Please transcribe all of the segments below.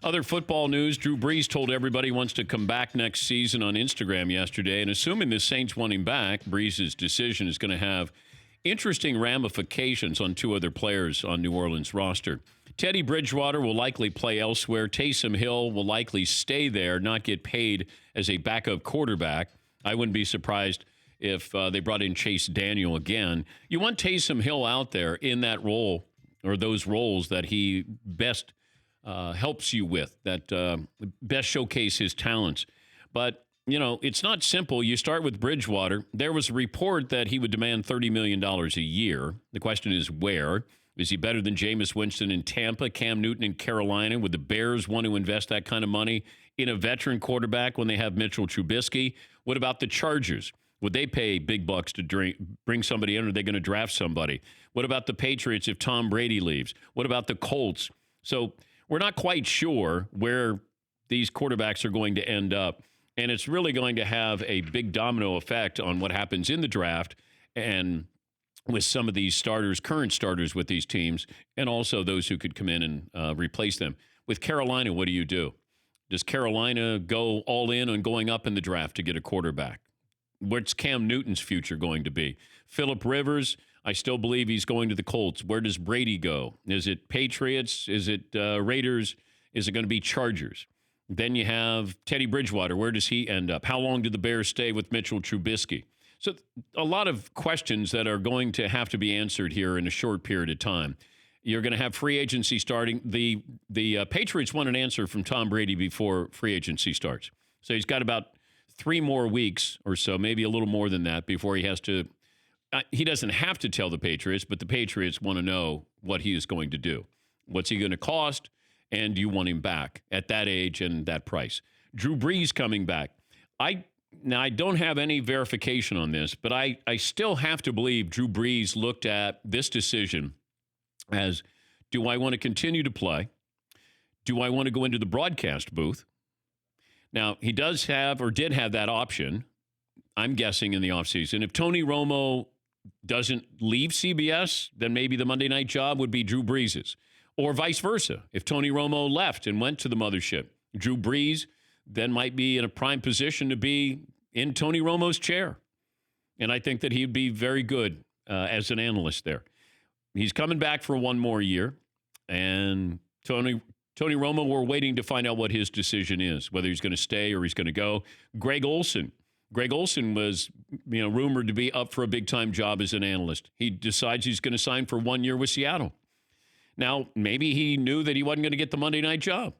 Other football news, Drew Brees told everybody he wants to come back next season on Instagram yesterday. And assuming the Saints want him back, Brees' decision is going to have interesting ramifications on two other players on New Orleans' roster. Teddy Bridgewater will likely play elsewhere. Taysom Hill will likely stay there, not get paid as a backup quarterback. I wouldn't be surprised if they brought in Chase Daniel again. You want Taysom Hill out there in that role or those roles that he best helps you with, that best showcase his talents. But, you know, it's not simple. You start with Bridgewater. There was a report that he would demand $30 million a year. The question is where? Is he better than Jameis Winston in Tampa, Cam Newton in Carolina? Would the Bears want to invest that kind of money in a veteran quarterback when they have Mitchell Trubisky? What about the Chargers? Would they pay big bucks to bring somebody in, or are they going to draft somebody? What about the Patriots if Tom Brady leaves? What about the Colts? So we're not quite sure where these quarterbacks are going to end up, and it's really going to have a big domino effect on what happens in the draft and with some of these starters, current starters with these teams, and also those who could come in and replace them. With Carolina, what do you do? Does Carolina go all in on going up in the draft to get a quarterback? What's Cam Newton's future going to be? Phillip Rivers, I still believe he's going to the Colts. Where does Brady go? Is it Patriots? Is it Raiders? Is it going to be Chargers? Then you have Teddy Bridgewater. Where does he end up? How long do the Bears stay with Mitchell Trubisky? So a lot of questions that are going to have to be answered here in a short period of time. You're going to have free agency starting. The Patriots want an answer from Tom Brady before free agency starts. So he's got about 3 more weeks or so, maybe a little more than that, before he has to he doesn't have to tell the Patriots, but the Patriots want to know what he is going to do. What's he going to cost? And do you want him back at that age and that price? Drew Brees coming back. Now, I don't have any verification on this, but I still have to believe Drew Brees looked at this decision as, do I want to continue to play? Do I want to go into the broadcast booth? Now, he does have or did have that option, I'm guessing, in the offseason. If Tony Romo doesn't leave CBS, then maybe the Monday night job would be Drew Brees's. Or vice versa. If Tony Romo left and went to the mothership, Drew Brees then might be in a prime position to be in Tony Romo's chair. And I think that he'd be very good as an analyst there. He's coming back for 1 more year. And Tony Romo, we're waiting to find out what his decision is, whether he's going to stay or he's going to go. Greg Olson was, rumored to be up for a big-time job as an analyst. He decides he's going to sign for 1 year with Seattle. Now, maybe he knew that he wasn't going to get the Monday night job.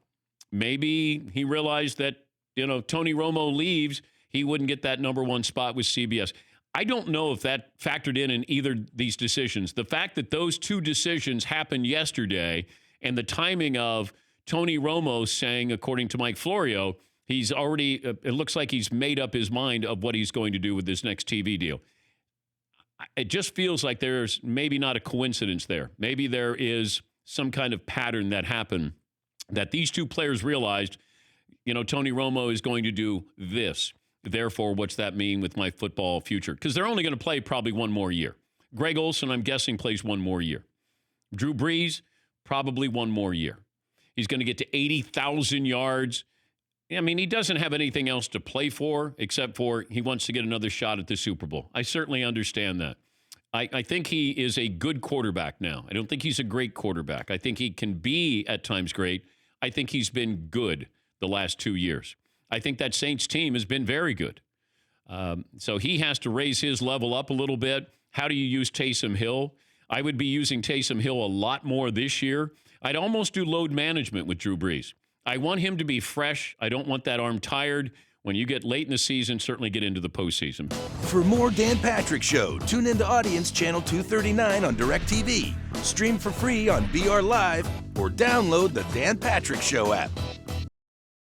Maybe he realized that, Tony Romo leaves, he wouldn't get that number 1 spot with CBS. I don't know if that factored in either these decisions. The fact that those 2 decisions happened yesterday and the timing of Tony Romo saying, according to Mike Florio, he's already, it looks like he's made up his mind of what he's going to do with this next TV deal. It just feels like there's maybe not a coincidence there. Maybe there is some kind of pattern that happened that these 2 players realized, Tony Romo is going to do this. Therefore, what's that mean with my football future? Because they're only going to play probably 1 more year. Greg Olson, I'm guessing, plays 1 more year. Drew Brees, probably 1 more year. He's going to get to 80,000 yards. I mean, he doesn't have anything else to play for except for he wants to get another shot at the Super Bowl. I certainly understand that. I think he is a good quarterback now. I don't think he's a great quarterback. I think he can be at times great. I think he's been good the last 2 years. I think that Saints team has been very good. So he has to raise his level up a little bit. How do you use Taysom Hill? I would be using Taysom Hill a lot more this year. I'd almost do load management with Drew Brees. I want him to be fresh. I don't want that arm tired. When you get late in the season, certainly get into the postseason. For more Dan Patrick Show, tune into Audience Channel 239 on DirecTV. Stream for free on BR Live or download the Dan Patrick Show app.